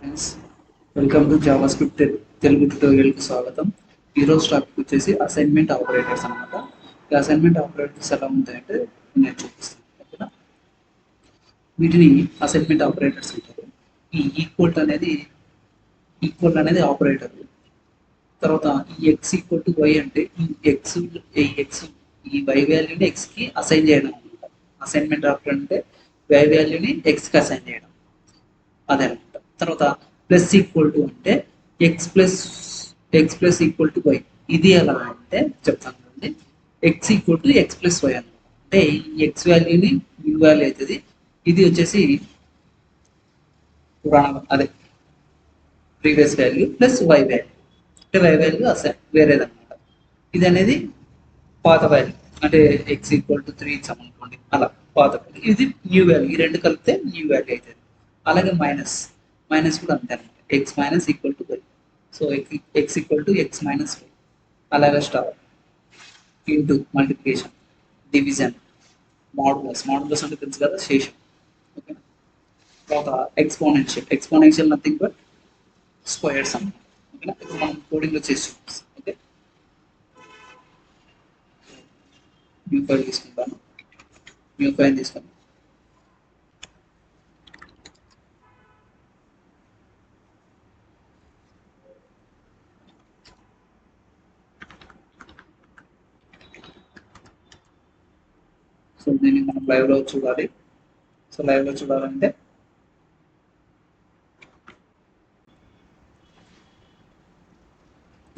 Friends, welcome to JavaScript Telugu ట్యుటోరియల్కి స్వాగతం. ఈరోజు టాపిక్ వచ్చేసి అసైన్మెంట్ ఆపరేటర్స్ అనమాట. ఈ అసైన్మెంట్ ఆపరేటర్స్ ఎలా ఉంటాయంటే నేను చూపిస్తాను. ఓకేనా? వీటిని అసైన్మెంట్ ఆపరేటర్స్ అంటారు. ఈ ఈక్వల్ అనేది ఆపరేటర్. తర్వాత ఈ ఎక్స్ ఈక్వల్ టు వై అంటే ఈ ఎక్స్ ఈ వై వాల్యూని ఎక్స్కి అసైన్ చేయడం అనమాట. అసైన్మెంట్ ఆపరేటర్ అంటే వై వాల్యూని ఎక్స్కి అసైన్ చేయడం అదే అనమాట. తర్వాత ప్లస్ ఈక్వల్ టు అంటే X plus equal to Y. ఇది ఎలా అంటే చెప్తాను అండి. X equal to X plus why అనమాట. అంటే ఈ ఎక్స్ వాల్యూని యూ వాల్యూ అవుతుంది. ఇది వచ్చేసి అదే previous value plus Y value. అంటే వై వాల్యూ అసైన్ వేరేదన్నమాట. ఇది అనేది పాత వాల్యూ, అంటే ఎక్స్ ఈక్వల్ టు 3 ఇచ్చామనుకోండి, అలా పాత వాల్యూ. ఇది న్యూ వాల్యూ. ఈ రెండు కలిపితే న్యూ వాల్యూ అవుతుంది. అలాగే మైనస్ కూడా అంతే అనమాట. X minus equal to y. So x equal to x minus y. అలాగే star, into, multiplication, division, modulus అంటే తెలుసు కదా, శేషం. ఓకేనా? తర్వాత ఎక్స్పోనెన్షియల్ నథింగ్ బట్ స్క్వేర్స్ అన్నమాట. ఓకేనా? ఇప్పుడు మనం కోడింగ్లో చేసి చూపిస్తాం. ఓకే, న్యూ ఫైల్ తీసుకుంటాను. న్యూ ఫైల్ తీసుకుంటాను. సో దీన్ని మనం లైవ్లో చూడాలి. సో లైవ్లో చూడాలంటే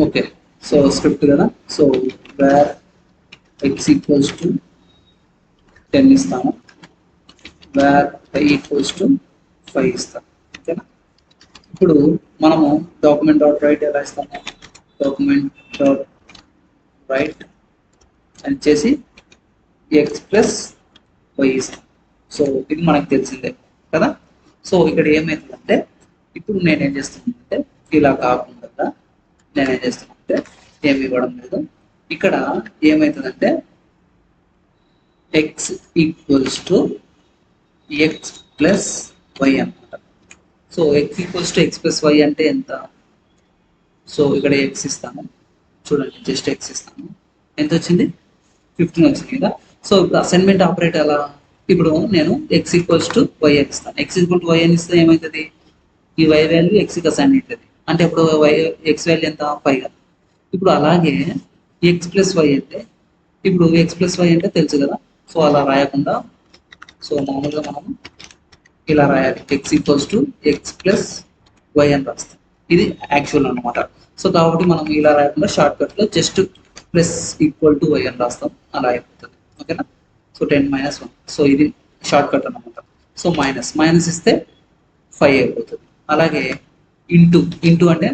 ఓకే, సో స్క్రిప్ట్ కదా. So where X equals to 10 ఇస్తాము, వేర్ వై ఈక్వల్స్ టు 5 ఇస్తాం. ఓకేనా? ఇప్పుడు మనము డాక్యుమెంట్ డాట్ రైట్ ఎలా ఇస్తాము? డాక్యుమెంట్ డాట్ రైట్ అని చేసి ఎక్స్ ప్లస్ వై ఇస్తాం. సో ఇది మనకు తెలిసిందే కదా. సో ఇక్కడ ఏమవుతుందంటే, ఇప్పుడు నేనేం చేస్తున్నానంటే, ఇలా కాకుండా నేనేం చేస్తున్నానంటే ఏమి ఇవ్వడం లేదు. ఇక్కడ ఏమవుతుందంటే x equals to X plus why అనమాట. So x equals to X plus y అంటే ఎంత? సో ఇక్కడ ఎక్స్ ఇస్తాను, చూడండి, జస్ట్ ఎక్స్ ఇస్తాను. ఎంత వచ్చింది? 15 వచ్చింది కదా. సో ఇప్పుడు అసైన్మెంట్ ఆపరేటర్ ఎలా? ఇప్పుడు నేను ఎక్స్ ఈక్వల్స్ టు వై అని ఇస్తాను. ఎక్స్ ఈక్వల్ టు వై అని ఇస్తే ఏమవుతుంది? ఈ వై వాల్యూ ఎక్స్కి అసైన్ అవుతుంది. అంటే ఇప్పుడు ఎక్స్ వాల్యూ ఎంత? 5 కదా. ఇప్పుడు అలాగే ఎక్స్ ప్లస్ వై అంటే, ఇప్పుడు ఎక్స్ ప్లస్ వై అంటే తెలుసు కదా. సో అలా రాయకుండా, సో మామూలుగా మనం ఇలా రాయాలి, X equals to X plus Y అని రాస్తాం. ఇది యాక్చువల్ అనమాట. సో కాబట్టి మనం ఇలా రాయకుండా షార్ట్ కట్లో just plus equal to y అని రాస్తాం, అలా అయిపోతుంది. ఓకేనా? సో 10 - 1. సో ఇది షార్ట్ కట్ అనమాట. సో మైనస్ ఇస్తే 5 అయిపోతుంది. అలాగే ఇంటూ అంటే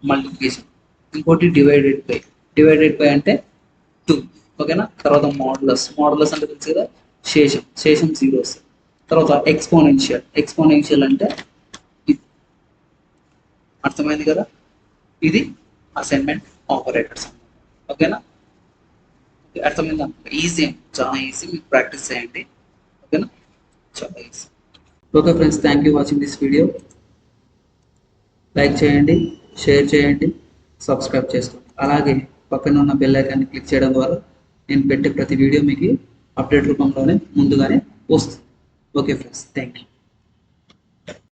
మల్టిప్లికేషన్, ఇంకోటి డివైడెడ్ బై అంటే 2. ఓకేనా? తర్వాత మాడ్యులస్ అంటే తెలుసు కదా, శేషం 0 వస్తుంది. తర్వాత ఎక్స్పోనెన్షియల్ అంటే అర్థమైంది కదా. ఇది అసైన్మెంట్ ఆపరేటర్స్. ఓకేనా? అర్థమైందా? ఈజీ, చాలా ఈజీ. మీకు ప్రాక్టీస్ చేయండి. ఓకేనా? చాలా easy. Okay friends, thank you watching this video. Like చేయండి, షేర్ చేయండి, సబ్స్క్రైబ్ చేసుకోండి. అలాగే పక్కన ఉన్న బెల్ ఐకాన్ని క్లిక్ చేయడం ద్వారా నేను పెట్టే ప్రతి వీడియో మీకు అప్డేట్ రూపంలోనే ముందుగానే వస్తుంది. Okay friends, thank you.